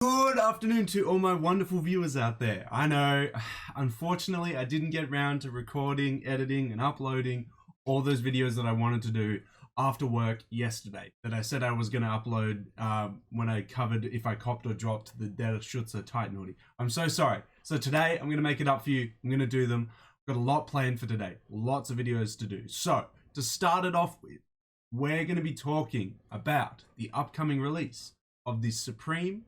Good afternoon to all my wonderful viewers out there. I know, unfortunately, I didn't get around to recording, editing, and uploading all those videos that I wanted to do after work yesterday that I said I was going to upload when I covered if I copped or dropped the Der Schütze Titan hoodie. I'm so sorry. So today, I'm going to make it up for you. I'm going to do them. I've got a lot planned for today. Lots of videos to do. So, to start it off with, we're going to be talking about the upcoming release of the Supreme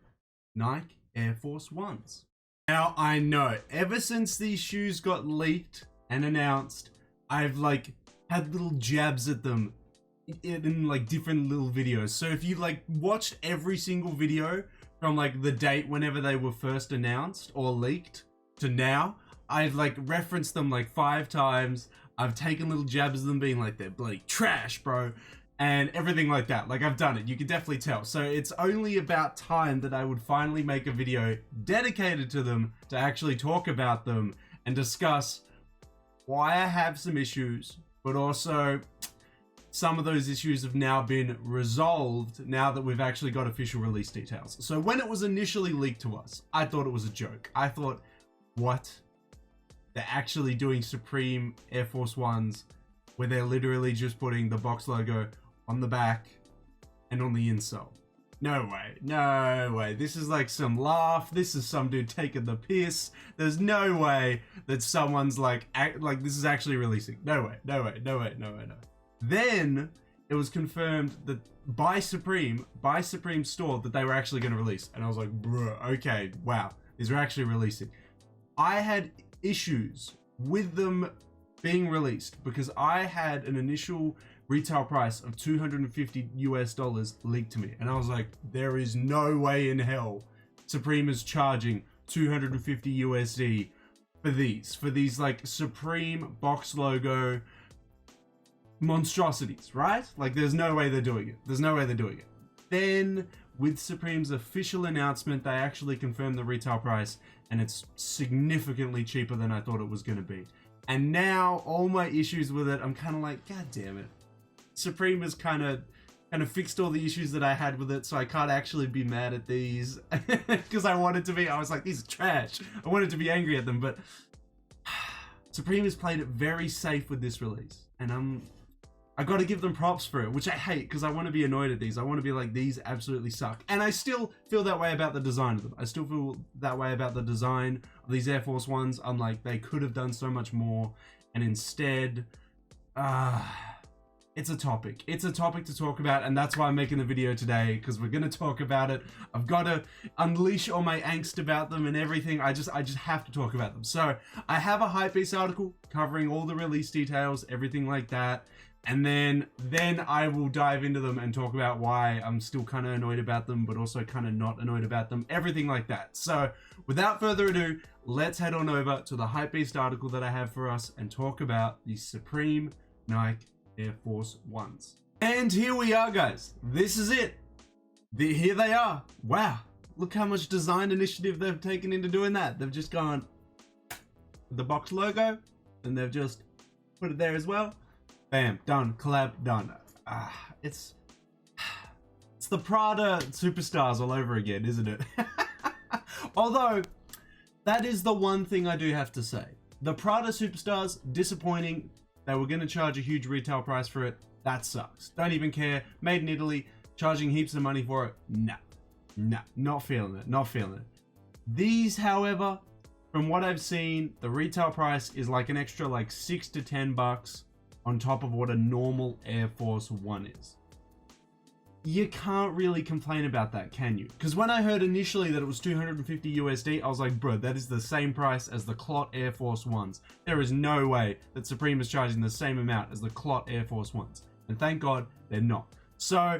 Nike Air Force Ones. Now, I know, ever since these shoes got leaked and announced, I've had little jabs at them in different little videos. So if you watched every single video from the date whenever they were first announced or leaked to now, I've referenced them 5 times. I've taken little jabs at them being they're bloody trash, bro. And everything like that. I've done it. You can definitely tell. So it's only about time that I would finally make a video dedicated to them to actually talk about them and discuss why I have some issues, but also some of those issues have now been resolved now that we've actually got official release details. So when it was initially leaked to us, I thought it was a joke. I thought, what? They're actually doing Supreme Air Force Ones where they're literally just putting the box logo on the back and on the insole. No way, no way. This is some laugh. This is some dude taking the piss. There's no way that someone's this is actually releasing. No way, no way, no way, no way, no. Then it was confirmed that by Supreme store that they were actually going to release. And I was like, bruh, okay, wow, these are actually releasing. I had issues with them being released because I had an initial retail price of $250 leaked to me, and I was like, there is no way in hell Supreme is charging $250 for these Supreme box logo monstrosities, right? There's no way they're doing it. There's no way they're doing it. Then with Supreme's official announcement, they actually confirmed the retail price, and it's significantly cheaper than I thought it was going to be. And now all my issues with it, I'm kind of like, god damn it. Supreme has kind of fixed all the issues that I had with it, so I can't actually be mad at these because I was like, these are trash. I wanted to be angry at them, but Supreme has played it very safe with this release, and I got to give them props for it, which I hate because I want to be annoyed at these. I want to be like, these absolutely suck. And I still feel that way about the design of them. I still feel that way about the design of these Air Force Ones. I'm like, they could have done so much more, and instead, it's a topic. It's a topic to talk about, and that's why I'm making the video today, because we're going to talk about it. I've got to unleash all my angst about them and everything. I just have to talk about them. So I have a HYPEBEAST article covering all the release details, everything like that. And then I will dive into them and talk about why I'm still kind of annoyed about them, but also kind of not annoyed about them, everything like that. So without further ado, let's head on over to the HYPEBEAST article that I have for us and talk about the Supreme Nike Air Force Ones. And here we are, guys. This is it. Here they are. Wow. Look how much design initiative they've taken into doing that. They've just gone the box logo and they've just put it there as well. Bam, done, collab, done. It's the Prada superstars all over again, isn't it? Although, that is the one thing I do have to say. The Prada superstars, disappointing. They were going to charge a huge retail price for it. That sucks. Don't even care. Made in Italy, charging heaps of money for it. Nah, not feeling it, not feeling it. These, however, from what I've seen, the retail price is an extra $6 to $10 on top of what a normal Air Force One is. You can't really complain about that, can you? Because when I heard initially that it was $250, I was like, bro, that is the same price as the Clot Air Force Ones. There is no way that Supreme is charging the same amount as the Clot Air Force Ones. And thank God they're not. So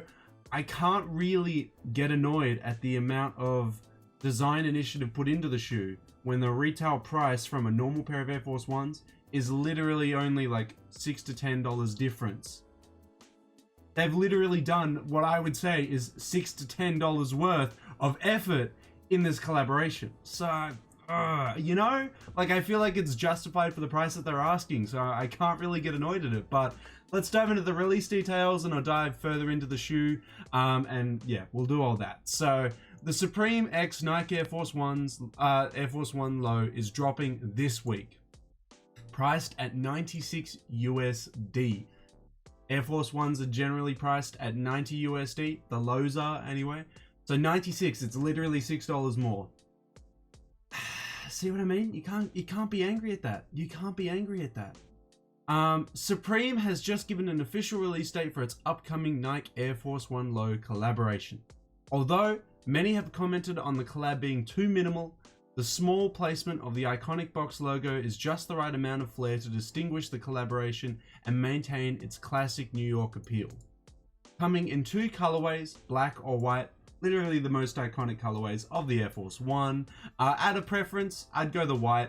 I can't really get annoyed at the amount of design initiative put into the shoe when the retail price from a normal pair of Air Force Ones is literally only $6 to $10 difference. They've literally done what I would say is $6 to $10 worth of effort in this collaboration. So, you know, I feel like it's justified for the price that they're asking, so I can't really get annoyed at it. But let's dive into the release details and I'll dive further into the shoe. And yeah, we'll do all that. So the Supreme X Nike Air Force Air Force One low is dropping this week, priced at 96 USD. Air Force Ones are generally priced at 90 USD. The lows are anyway. So 96, it's literally $6 more. See what I mean? You can't be angry at that. You can't be angry at that. Supreme has just given an official release date for its upcoming Nike Air Force One Low collaboration. Although many have commented on the collab being too minimal, the small placement of the iconic box logo is just the right amount of flair to distinguish the collaboration and maintain its classic New York appeal. Coming in two colorways, black or white, literally the most iconic colorways of the Air Force One. Out of preference, I'd go the white.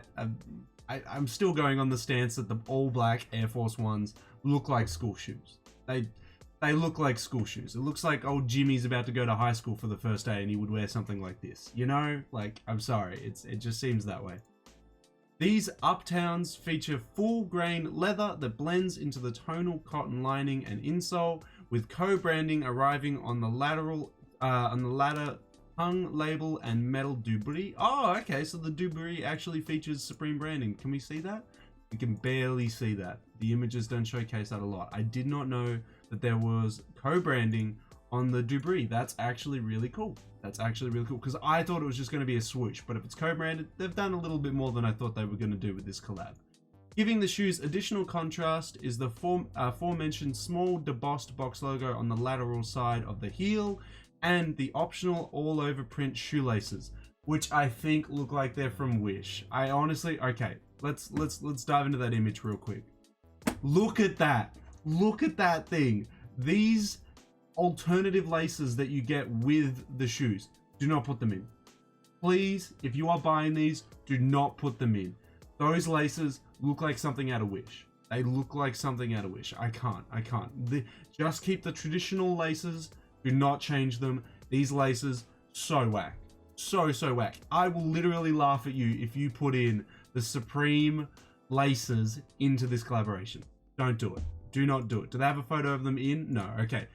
I'm still going on the stance that the all black Air Force Ones look like school shoes. They look like school shoes. It looks like old Jimmy's about to go to high school for the first day and he would wear something like this. You know, like, I'm sorry, it just seems that way. These Uptowns feature full grain leather that blends into the tonal cotton lining and insole, with co-branding arriving on the ladder tongue label and metal debris. Oh, okay, so the debris actually features Supreme branding. Can we see that? We can barely see that. The images don't showcase that a lot. I did not know that there was co-branding on the debris. That's actually really cool. That's actually really cool, because I thought it was just going to be a swoosh, but if it's co-branded, they've done a little bit more than I thought they were going to do with this collab. Giving the shoes additional contrast is the aforementioned small debossed box logo on the lateral side of the heel and the optional all-over print shoelaces, which I think look like they're from Wish. I honestly, okay, let's dive into that image real quick. Look at that. Look at that thing. These alternative laces that you get with the shoes, do not put them in. Please, if you are buying these, do not put them in. Those laces look like something out of Wish. They look like something out of Wish. I can't. Just keep the traditional laces. Do not change them. These laces, so whack. So whack. I will literally laugh at you if you put in the Supreme laces into this collaboration. Don't do it. Do not do it. Do they have a photo of them in? No. Okay.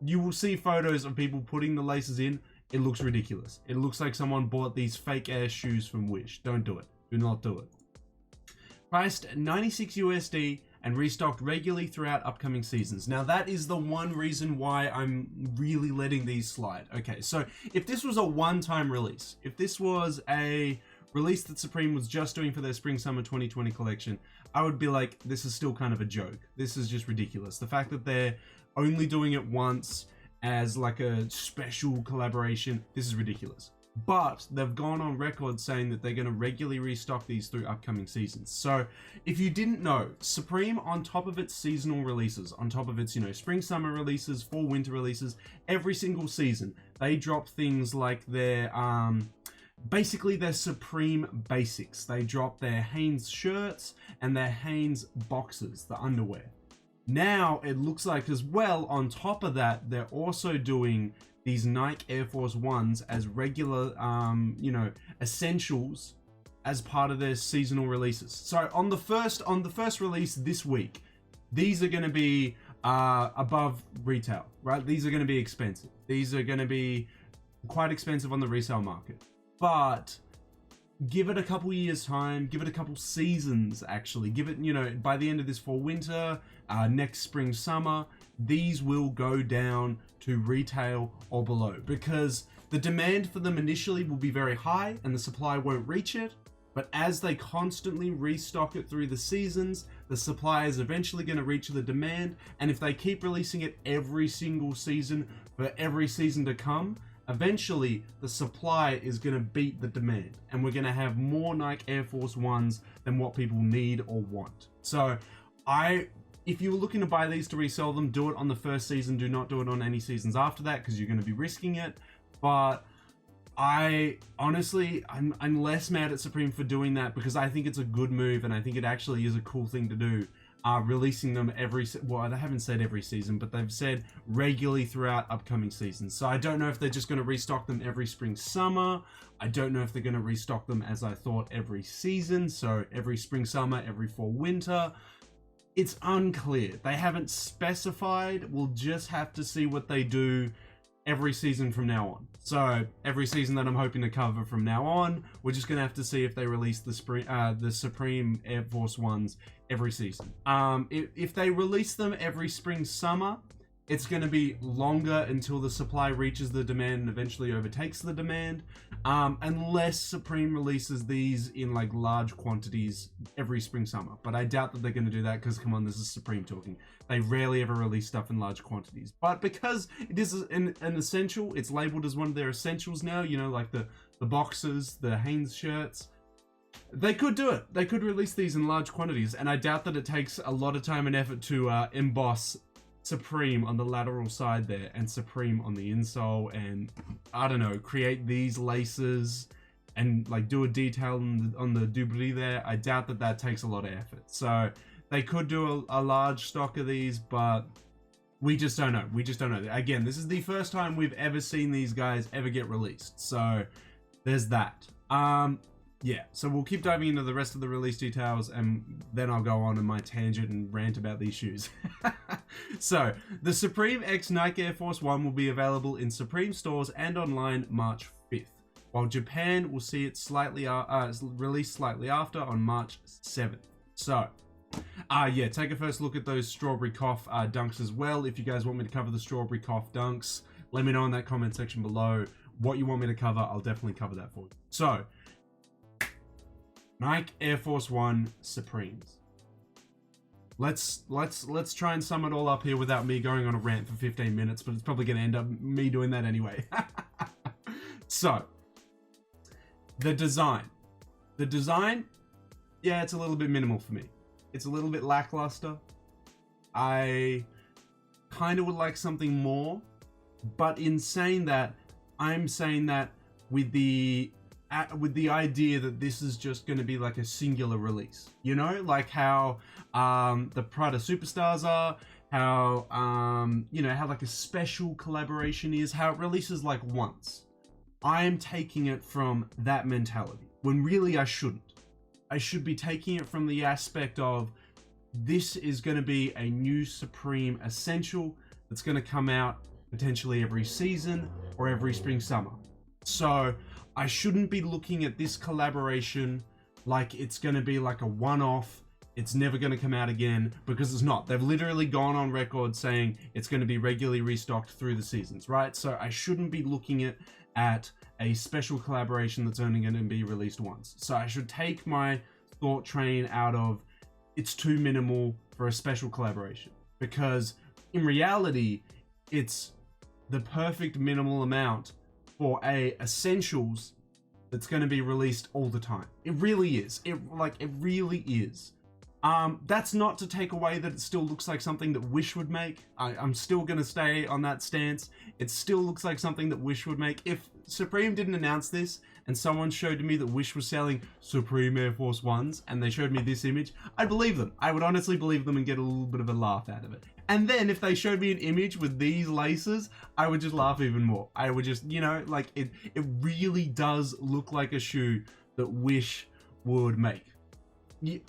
You will see photos of people putting the laces in. It looks ridiculous. It looks like someone bought these fake ass shoes from Wish. Don't do it. Do not do it. Priced at 96 USD and restocked regularly throughout upcoming seasons. Now that is the one reason why I'm really letting these slide. Okay, so if this was a one-time release, if this was a release that Supreme was just doing for their Spring Summer 2020 collection, I would be like, this is still kind of a joke. This is just ridiculous. The fact that they're only doing it once as like a special collaboration, this is ridiculous. But they've gone on record saying that they're going to regularly restock these through upcoming seasons. So if you didn't know, Supreme, on top of its seasonal releases, on top of its, spring summer releases, fall winter releases, every single season they drop things like their basically their Supreme basics. They drop their Hanes shirts and their Hanes boxers, the underwear. Now it looks like as well, on top of that, they're also doing these Nike Air Force Ones as regular, essentials as part of their seasonal releases. So on the first release this week, these are going to be above retail, right? These are going to be expensive. These are going to be quite expensive on the resale market. But give it a couple years time, give it a couple seasons actually. Give it, by the end of this fall winter, next spring summer, these will go down to retail or below, because the demand for them initially will be very high and the supply won't reach it. But as they constantly restock it through the seasons, the supply is eventually going to reach the demand. And if they keep releasing it every single season for every season to come, eventually the supply is going to beat the demand, and we're going to have more Nike Air Force Ones than what people need or want. So if you were looking to buy these to resell them, do it on the first season. Do not do it on any seasons after that, because you're going to be risking it. But I honestly, I'm less mad at Supreme for doing that, because I think it's a good move, and I think it actually is a cool thing to do. Releasing them well, they haven't said every season, but they've said regularly throughout upcoming seasons. So I don't know if they're just going to restock them every spring summer. I don't know if they're going to restock them, as I thought, every season. So every spring summer, every fall winter. It's unclear. They haven't specified. We'll just have to see what they do every season from now on. So every season that I'm hoping to cover from now on, we're just gonna have to see if they release the Supreme Air Force Ones every season. If they release them every spring summer, it's going to be longer until the supply reaches the demand and eventually overtakes the demand, unless Supreme releases these in like large quantities every spring summer. But I doubt that they're going to do that because, come on, this is Supreme talking. They rarely ever release stuff in large quantities. But because it is an essential, it's labeled as one of their essentials now, you know, like the boxers, the Hanes shirts. They could do it. They could release these in large quantities, and I doubt that it takes a lot of time and effort to emboss Supreme on the lateral side there and Supreme on the insole, and I don't know, create these laces and like do a detail on the doobly there. I doubt that that takes a lot of effort. So they could do a large stock of these, but we just don't know. We just don't know. Again, this is the first time we've ever seen these guys ever get released. So there's that. Yeah, so we'll keep diving into the rest of the release details, and then I'll go on in my tangent and rant about these shoes. So, the Supreme X Nike Air Force One will be available in Supreme stores and online March 5th, while Japan will see it released slightly after on March 7th. So, yeah, take a first look at those Strawberry Cough dunks as well. If you guys want me to cover the Strawberry Cough dunks, let me know in that comment section below what you want me to cover. I'll definitely cover that for you. So, Nike Air Force One Supremes. Let's try and sum it all up here without me going on a rant for 15 minutes, but it's probably going to end up me doing that anyway. So, the design, yeah, it's a little bit minimal for me. It's a little bit lackluster. I kind of would like something more, but in saying that, I'm saying that with the idea that this is just going to be like a singular release, you know, like how the Prada Superstars are, how you know, how like a special collaboration is, how it releases like once. I am taking it from that mentality when really I shouldn't. I should be taking it from the aspect of this is going to be a new Supreme essential that's going to come out potentially every season or every spring summer. So I shouldn't be looking at this collaboration like it's going to be like a one-off, it's never going to come out again, because it's not. They've literally gone on record saying it's going to be regularly restocked through the seasons, right? So I shouldn't be looking at a special collaboration that's only going to be released once. So I should take my thought train out of it's too minimal for a special collaboration, because in reality, it's the perfect minimal amount for a essentials that's going to be released all the time. It really is. It really is. That's not to take away that it still looks like something that Wish would make. I'm still going to stay on that stance. It still looks like something that Wish would make. If Supreme didn't announce this and someone showed me that Wish was selling Supreme Air Force Ones and they showed me this image, I'd believe them. I would honestly believe them and get a little bit of a laugh out of it. And then if they showed me an image with these laces, I would just laugh even more. I would just, you know, like it really does look like a shoe that Wish would make.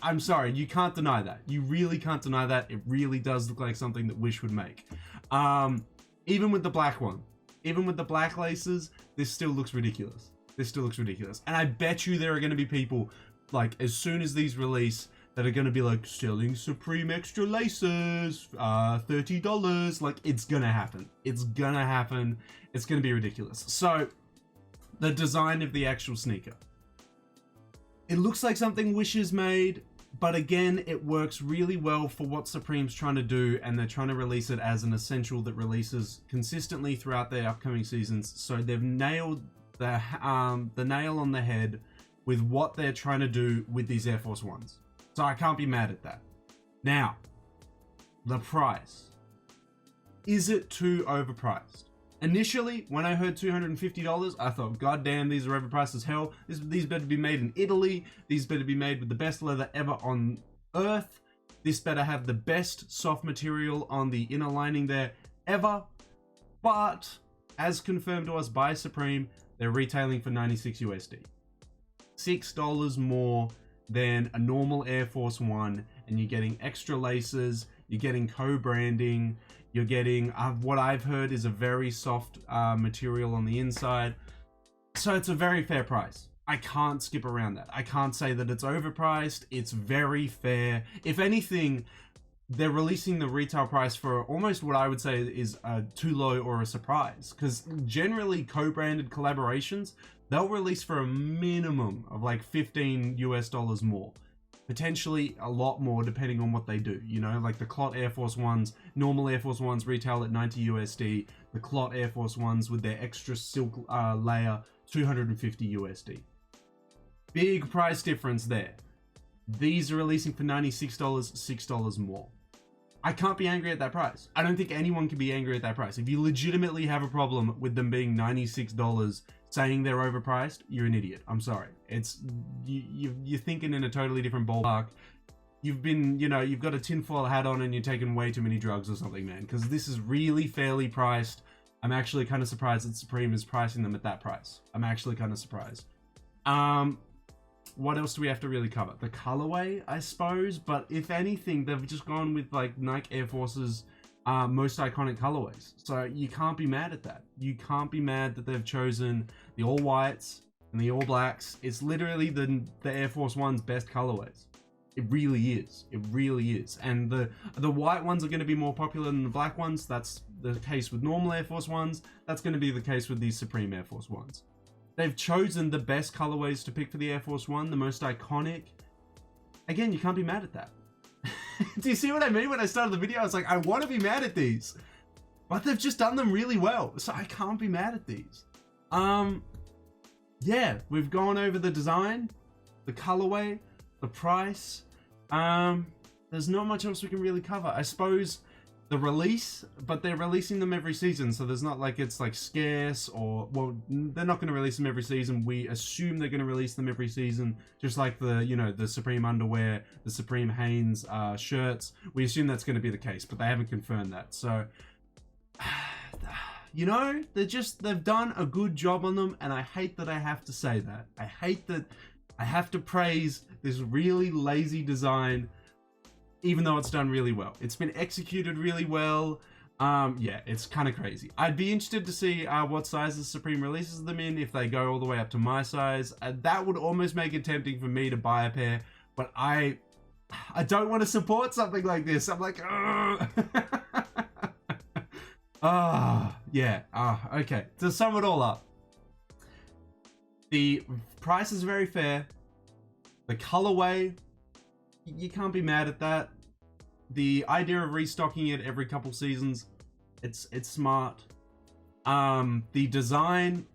I'm sorry, you can't deny that. You really can't deny that. It really does look like something that Wish would make. Even with the black one, even with the black laces, this still looks ridiculous. This still looks ridiculous. And I bet you there are going to be people, like, as soon as these release, that are going to be like, selling Supreme extra laces, $30. Like, it's going to happen. It's going to happen. It's going to be ridiculous. So, the design of the actual sneaker. It looks like something Wish has made, but again, it works really well for what Supreme's trying to do, and they're trying to release it as an essential that releases consistently throughout their upcoming seasons. So they've nailed the nail on the head with what they're trying to do with these Air Force Ones. So I can't be mad at that. Now, the price. Is it too overpriced? Initially, when I heard $250, I thought, God damn, these are overpriced as hell. These better be made in Italy. These better be made with the best leather ever on earth. This better have the best soft material on the inner lining there ever. But, as confirmed to us by Supreme, they're retailing for $96 USD. $6 more than a normal Air Force One, and you're getting extra laces, You're getting co-branding. You're getting what I've heard is a very soft material on the inside. So it's a very fair price. I can't skip around that. I can't say that it's overpriced. It's very fair. If anything, they're releasing the retail price for almost what I would say is too low or a surprise. Because generally co-branded collaborations, they'll release for a minimum of like $15 US more. Potentially a lot more depending on what they do. You know, like the Clot Air Force Ones, normal Air Force Ones retail at 90 USD. The Clot Air Force Ones with their extra silk layer, 250 USD. Big price difference there. These are releasing for $96, $6 more. I can't be angry at that price. I don't think anyone can be angry at that price. If you legitimately have a problem with them being $96 saying they're overpriced, you're an idiot. I'm sorry. It's you're thinking in a totally different ballpark. You've been, you know, you've got a tinfoil hat on and you're taking way too many drugs or something, man. Because this is really fairly priced. I'm actually kind of surprised that Supreme is pricing them at that price. I'm actually kind of surprised. What else do we have to really cover? The colorway, I suppose. But if anything, they've just gone with like Nike Air Force's most iconic colorways. So you can't be mad at that. You can't be mad that they've chosen the all whites and the all blacks. It's literally the Air Force One's best colorways. It really is. It really is. And the white ones are going to be more popular than the black ones. That's the case with normal Air Force Ones. That's going to be the case with these Supreme Air Force Ones. They've chosen the best colorways to pick for the Air Force One, the most iconic. Again, you can't be mad at that. Do you see what I mean? When I started the video, I was like, I want to be mad at these. But they've just done them really well. So I can't be mad at these. Yeah, we've gone over the design, the colorway, the price. There's not much else we can really cover. I suppose the release, but they're releasing them every season, so there's not like it's like scarce or, well, they're not going to release them every season. We assume they're going to release them every season, just like the, you know, the Supreme underwear, the Supreme Hanes shirts. We assume that's going to be the case, but they haven't confirmed that. So, you know, they've done a good job on them, and I hate that I have to say that. I hate that I have to praise this really lazy design, even though it's done really well. It's been executed really well. Yeah, it's kind of crazy. I'd be interested to see what sizes Supreme releases them in, if they go all the way up to my size. That would almost make it tempting for me to buy a pair, but I don't want to support something like this. I'm like, yeah, okay. To sum it all up, the price is very fair. The colorway, you can't be mad at that. The idea of restocking it every couple seasons, it's smart. The design,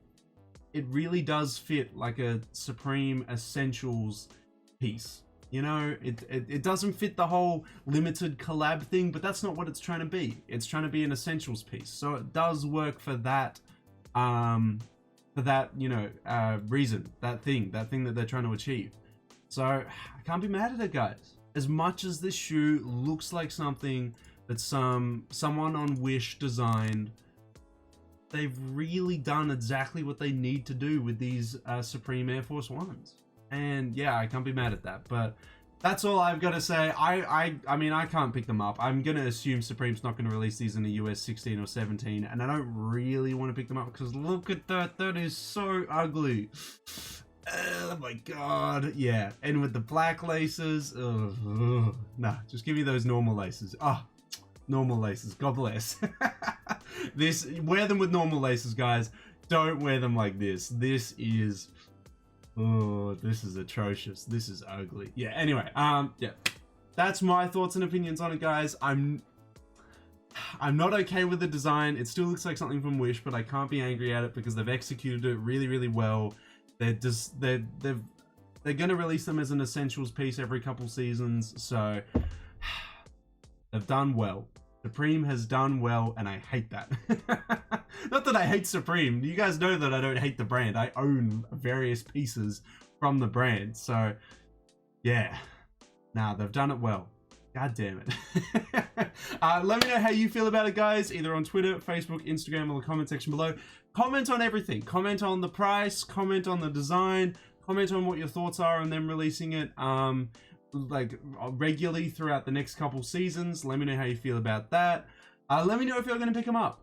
it really does fit like a Supreme Essentials piece. You know, it doesn't fit the whole limited collab thing, but that's not what it's trying to be. It's trying to be an Essentials piece. So it does work for that, you know, reason, that thing that they're trying to achieve. So I can't be mad at it, guys. As much as this shoe looks like something that someone on Wish designed, they've really done exactly what they need to do with these Supreme Air Force Ones. And yeah, I can't be mad at that. But that's all I've got to say. I mean, I can't pick them up. I'm going to assume Supreme's not going to release these in the US 16 or 17. And I don't really want to pick them up because look at that. That is so ugly. Oh my god. Yeah, and with the black laces, nah, just give me those normal laces. Normal laces, god bless. Wear them with normal laces, guys. Don't wear them like this. This is atrocious. This is ugly. Yeah, anyway, yeah, that's my thoughts and opinions on it, guys. I'm not okay with the design. It still looks like something from Wish, but I can't be angry at it because they've executed it really, really well. They're going to release them as an Essentials piece every couple seasons, so they've done well. Supreme has done well, and I hate that. Not that I hate Supreme. You guys know that I don't hate the brand. I own various pieces from the brand, so yeah. Nah, they've done it well. God damn it. Let me know how you feel about it, guys, either on Twitter, Facebook, Instagram, or the comment section below. Comment on everything. Comment on the price, comment on the design, comment on what your thoughts are on them releasing it. like regularly throughout the next couple seasons. Let me know how you feel about that. Let me know if you're going to pick them up.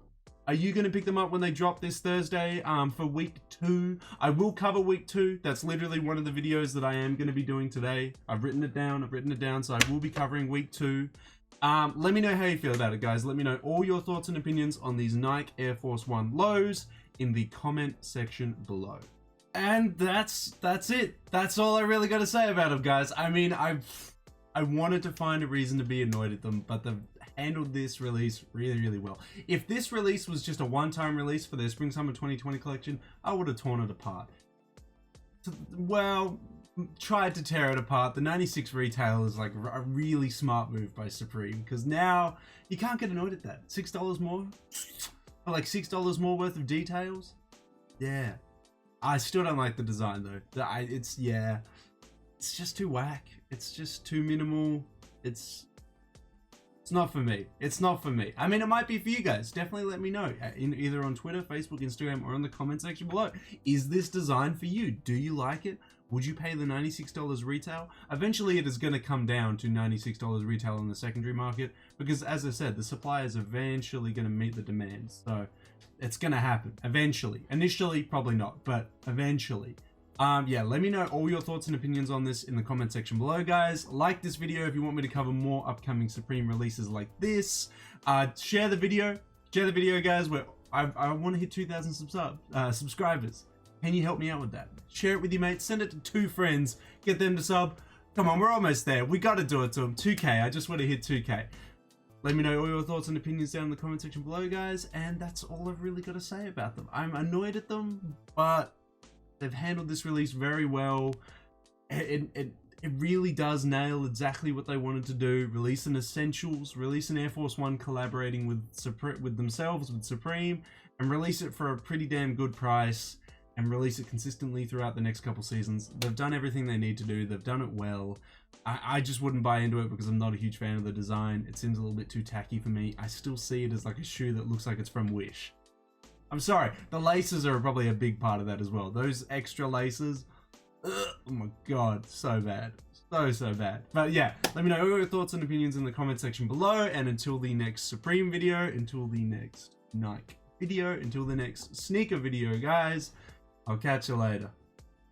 Are you going to pick them up when they drop this Thursday for week 2? I will cover week 2. That's literally one of the videos that I am going to be doing today. I've written it down, so I will be covering week 2. Let me know how you feel about it, guys. Let me know all your thoughts and opinions on these Nike Air Force 1 lows in the comment section below. And that's it. That's all I really got to say about them, guys. I mean, I wanted to find a reason to be annoyed at them, but they've handled this release really well. If this release was just a one-time release for their Spring/Summer 2020 collection, I would have torn it apart. Well, tried to tear it apart. The 96 retail is like a really smart move by Supreme, because now you can't get annoyed at that. $6 more? Or like $6 more worth of details? Yeah. I still don't like the design though. It's just too whack. It's just too minimal. It's not for me. It's not for me. I mean, it might be for you guys. Definitely let me know either on Twitter, Facebook, Instagram, or in the comment section below. Is this design for you? Do you like it? Would you pay the $96 retail? Eventually, it is going to come down to $96 retail in the secondary market because, as I said, the supply is eventually going to meet the demand. So it's going to happen eventually. Initially, probably not, but eventually. Yeah, let me know all your thoughts and opinions on this in the comment section below, guys. Like this video if you want me to cover more upcoming Supreme releases like this. Share the video, guys. I want to hit 2,000 subscribers. Can you help me out with that? Share it with your mates. Send it to 2 friends. Get them to sub. Come on, we're almost there. We got to do it to them. 2K. I just want to hit 2K. Let me know all your thoughts and opinions down in the comment section below, guys. And that's all I've really got to say about them. I'm annoyed at them, but they've handled this release very well. It really does nail exactly what they wanted to do. Release an essentials, release an Air Force 1 collaborating with themselves, with Supreme, and release it for a pretty damn good price, and release it consistently throughout the next couple seasons. They've done everything they need to do. They've done it well. I just wouldn't buy into it because I'm not a huge fan of the design. It seems a little bit too tacky for me. I still see it as like a shoe that looks like it's from Wish. I'm sorry, the laces are probably a big part of that as well. Those extra laces, oh my god, so bad. So bad. But yeah, let me know all your thoughts and opinions in the comment section below. And until the next Supreme video, until the next Nike video, until the next sneaker video, guys, I'll catch you later.